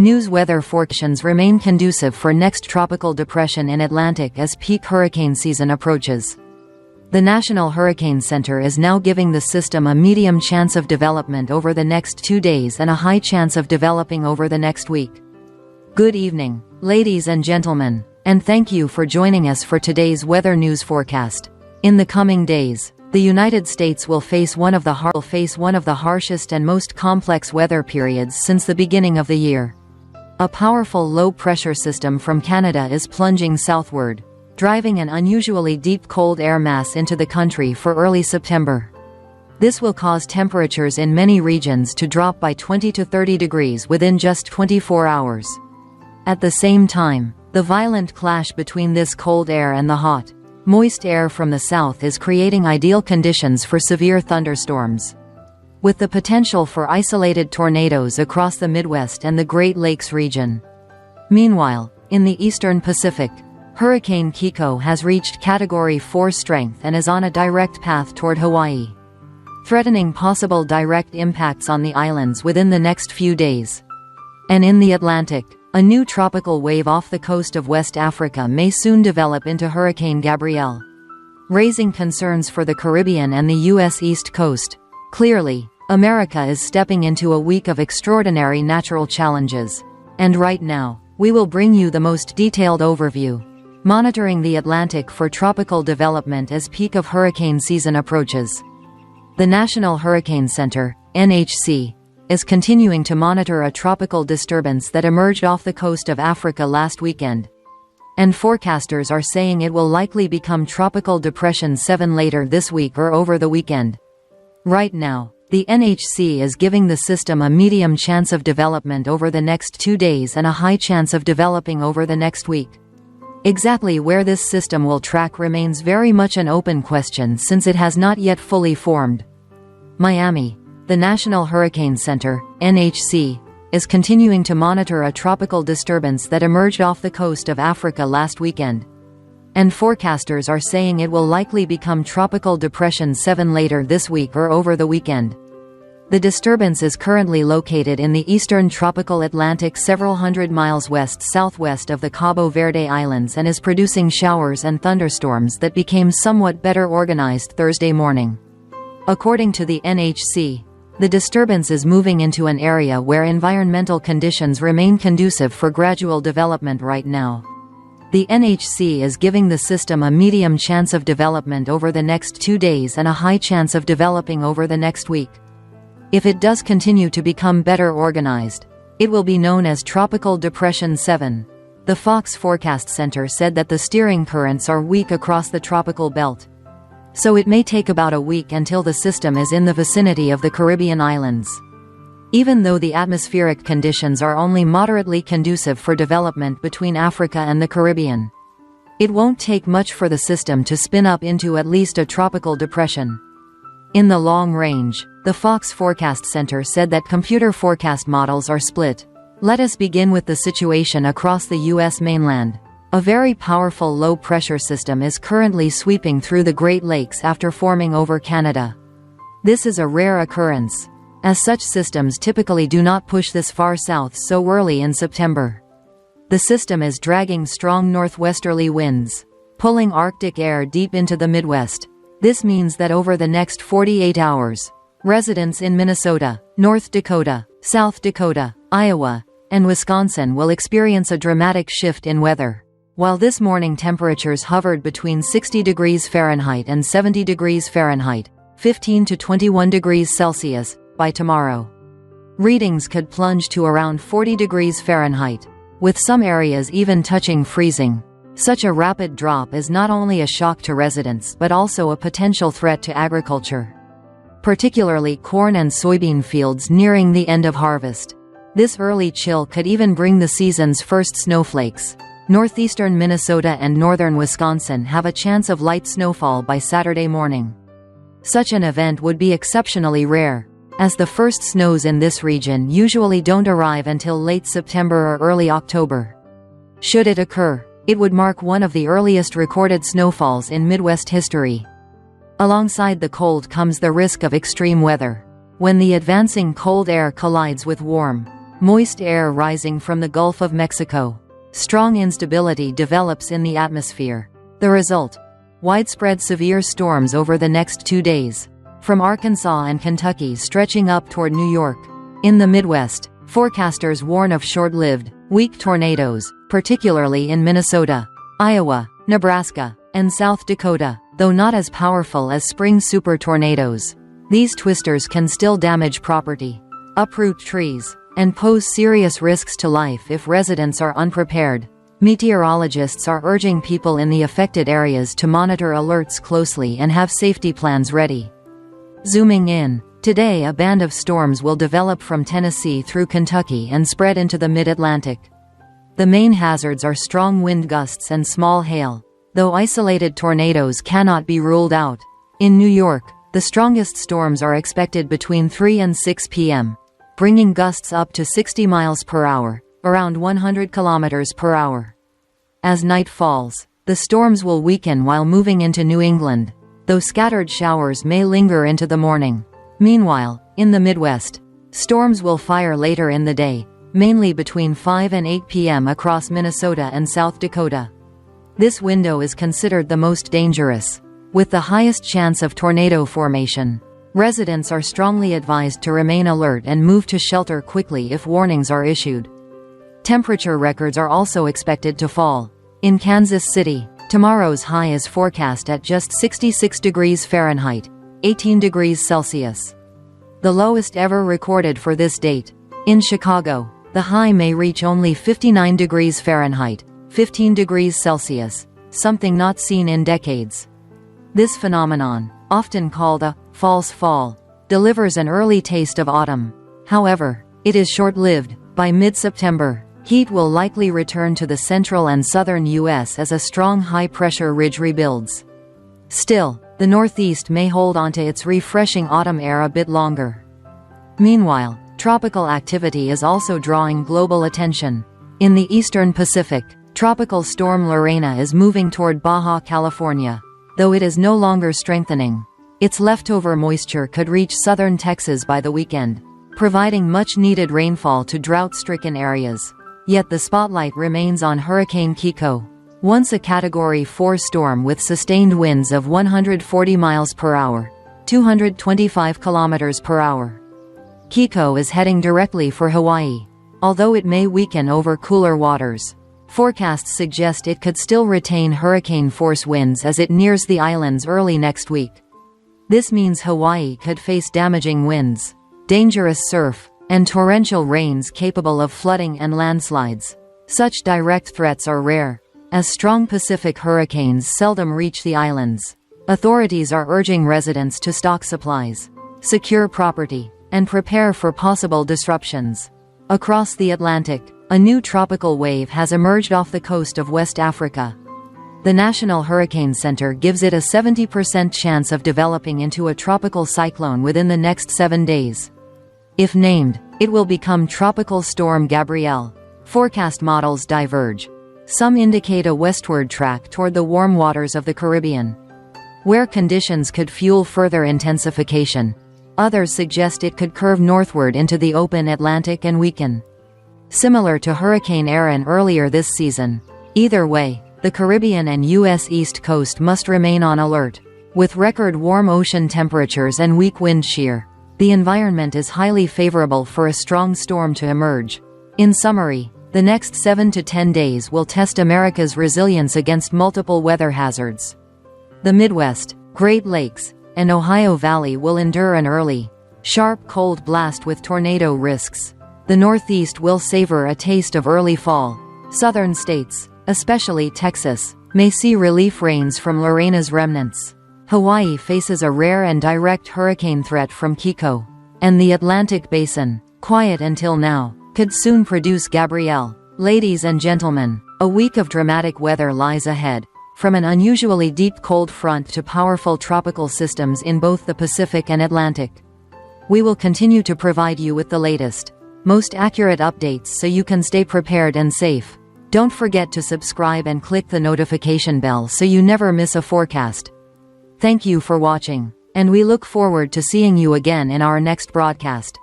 News weather forecasts remain conducive for next tropical depression in Atlantic as peak hurricane season approaches. The National Hurricane Center is now giving the system a medium chance of development over the next 2 days and a high chance of developing over the next week. Good evening, ladies and gentlemen, and thank you for joining us for today's weather news forecast. In the coming days, the United States will face one of the harshest and most complex weather periods since the beginning of the year. A powerful low-pressure system from Canada is plunging southward, driving an unusually deep cold air mass into the country for early September. This will cause temperatures in many regions to drop by 20 to 30 degrees within just 24 hours. At the same time, the violent clash between this cold air and the hot, moist air from the south is creating ideal conditions for severe thunderstorms, with the potential for isolated tornadoes across the Midwest and the Great Lakes region. Meanwhile, in the eastern Pacific, Hurricane Kiko has reached Category 4 strength and is on a direct path toward Hawaii, threatening possible direct impacts on the islands within the next few days. And in the Atlantic, a new tropical wave off the coast of West Africa may soon develop into Hurricane Gabrielle, raising concerns for the Caribbean and the U.S. East Coast. Clearly, America is stepping into a week of extraordinary natural challenges. And right now, we will bring you the most detailed overview, monitoring the Atlantic for tropical development as peak of hurricane season approaches. The National Hurricane Center, NHC, is continuing to monitor a tropical disturbance that emerged off the coast of Africa last weekend, and forecasters are saying it will likely become Tropical Depression 7 later this week or over the weekend. Right now, the NHC is giving the system a medium chance of development over the next 2 days and a high chance of developing over the next week. Exactly where this system will track remains very much an open question since it has not yet fully formed. Miami. The National Hurricane Center, NHC, is continuing to monitor a tropical disturbance that emerged off the coast of Africa last weekend, and forecasters are saying it will likely become Tropical Depression 7 later this week or over the weekend. The disturbance is currently located in the eastern tropical Atlantic several hundred miles west-southwest of the Cabo Verde Islands and is producing showers and thunderstorms that became somewhat better organized Thursday morning. According to the NHC, the disturbance is moving into an area where environmental conditions remain conducive for gradual development right now. The NHC is giving the system a medium chance of development over the next 2 days and a high chance of developing over the next week. If it does continue to become better organized, it will be known as Tropical Depression 7. The Fox Forecast Center said that the steering currents are weak across the tropical belt, so it may take about a week until the system is in the vicinity of the Caribbean islands. Even though the atmospheric conditions are only moderately conducive for development between Africa and the Caribbean, it won't take much for the system to spin up into at least a tropical depression. In the long range, the Fox Forecast Center said that computer forecast models are split. Let us begin with the situation across the U.S. mainland. A very powerful low-pressure system is currently sweeping through the Great Lakes after forming over Canada. This is a rare occurrence, as such systems typically do not push this far south so early in September. The system is dragging strong northwesterly winds, pulling Arctic air deep into the Midwest. This means that over the next 48 hours, residents in Minnesota, North Dakota, South Dakota, Iowa, and Wisconsin will experience a dramatic shift in weather. While this morning temperatures hovered between 60 degrees Fahrenheit and 70 degrees Fahrenheit, 15 to 21 degrees Celsius, by tomorrow, readings could plunge to around 40 degrees Fahrenheit, with some areas even touching freezing. Such a rapid drop is not only a shock to residents but also a potential threat to agriculture, particularly corn and soybean fields nearing the end of harvest. This early chill could even bring the season's first snowflakes. Northeastern Minnesota and northern Wisconsin have a chance of light snowfall by Saturday morning. Such an event would be exceptionally rare, as the first snows in this region usually don't arrive until late September or early October. Should it occur, it would mark one of the earliest recorded snowfalls in Midwest history. Alongside the cold comes the risk of extreme weather. When the advancing cold air collides with warm, Moist air rising from the Gulf of Mexico. Strong instability develops in the atmosphere. The result: widespread severe storms over the next 2 days, from Arkansas and Kentucky stretching up toward New York. In the Midwest, forecasters warn of short-lived, weak tornadoes, particularly in Minnesota, Iowa, Nebraska, and South Dakota, though not as powerful as spring super tornadoes. These twisters can still damage property, uproot trees, and pose serious risks to life if residents are unprepared. Meteorologists are urging people in the affected areas to monitor alerts closely and have safety plans ready. Zooming in, today a band of storms will develop from Tennessee through Kentucky and spread into the mid-Atlantic. The main hazards are strong wind gusts and small hail, though isolated tornadoes cannot be ruled out. In New York, the strongest storms are expected between 3 and 6 p.m., bringing gusts up to 60 miles per hour, around 100 kilometers per hour. As night falls, the storms will weaken while moving into New England, though scattered showers may linger into the morning. Meanwhile, in the Midwest, storms will fire later in the day, mainly between 5 and 8 p.m. across Minnesota and South Dakota. This window is considered the most dangerous, with the highest chance of tornado formation. Residents are strongly advised to remain alert and move to shelter quickly if warnings are issued. Temperature records are also expected to fall. In Kansas City, tomorrow's high is forecast at just 66 degrees Fahrenheit, 18 degrees Celsius. The lowest ever recorded for this date. In Chicago, the high may reach only 59 degrees Fahrenheit, 15 degrees Celsius, something not seen in decades. This phenomenon, often called a false fall, delivers an early taste of autumn. However, it is short-lived. By mid-September, heat will likely return to the central and southern U.S. as a strong high-pressure ridge rebuilds. Still, the Northeast may hold onto its refreshing autumn air a bit longer. Meanwhile, tropical activity is also drawing global attention. In the eastern Pacific, Tropical Storm Lorena is moving toward Baja California, though it is no longer strengthening. Its leftover moisture could reach southern Texas by the weekend, providing much-needed rainfall to drought-stricken areas. Yet the spotlight remains on Hurricane Kiko, once a Category 4 storm with sustained winds of 140 miles per hour, 225 kilometers per hour. Kiko is heading directly for Hawaii, although it may weaken over cooler waters. Forecasts suggest it could still retain hurricane-force winds as it nears the islands early next week. This means Hawaii could face damaging winds, dangerous surf, and torrential rains capable of flooding and landslides. Such direct threats are rare, as strong Pacific hurricanes seldom reach the islands. Authorities are urging residents to stock supplies, secure property, and prepare for possible disruptions. Across the Atlantic, a new tropical wave has emerged off the coast of West Africa. The National Hurricane Center gives it a 70% chance of developing into a tropical cyclone within the next 7 days. If named, it will become Tropical Storm Gabrielle. Forecast models diverge. Some indicate a westward track toward the warm waters of the Caribbean, where conditions could fuel further intensification. Others suggest it could curve northward into the open Atlantic and weaken, similar to Hurricane Erin earlier this season. Either way, the Caribbean and U.S. East Coast must remain on alert. With record warm ocean temperatures and weak wind shear, the environment is highly favorable for a strong storm to emerge. In summary, the next 7 to 10 days will test America's resilience against multiple weather hazards. The Midwest, Great Lakes, and Ohio Valley will endure an early, sharp cold blast with tornado risks. The Northeast will savor a taste of early fall. Southern states, especially Texas, may see relief rains from Lorena's remnants. Hawaii faces a rare and direct hurricane threat from Kiko. And the Atlantic Basin, quiet until now, could soon produce Gabrielle. Ladies and gentlemen, a week of dramatic weather lies ahead. From an unusually deep cold front to powerful tropical systems in both the Pacific and Atlantic. We will continue to provide you with the latest, most accurate updates so you can stay prepared and safe. Don't forget to subscribe and click the notification bell so you never miss a forecast. Thank you for watching, and we look forward to seeing you again in our next broadcast.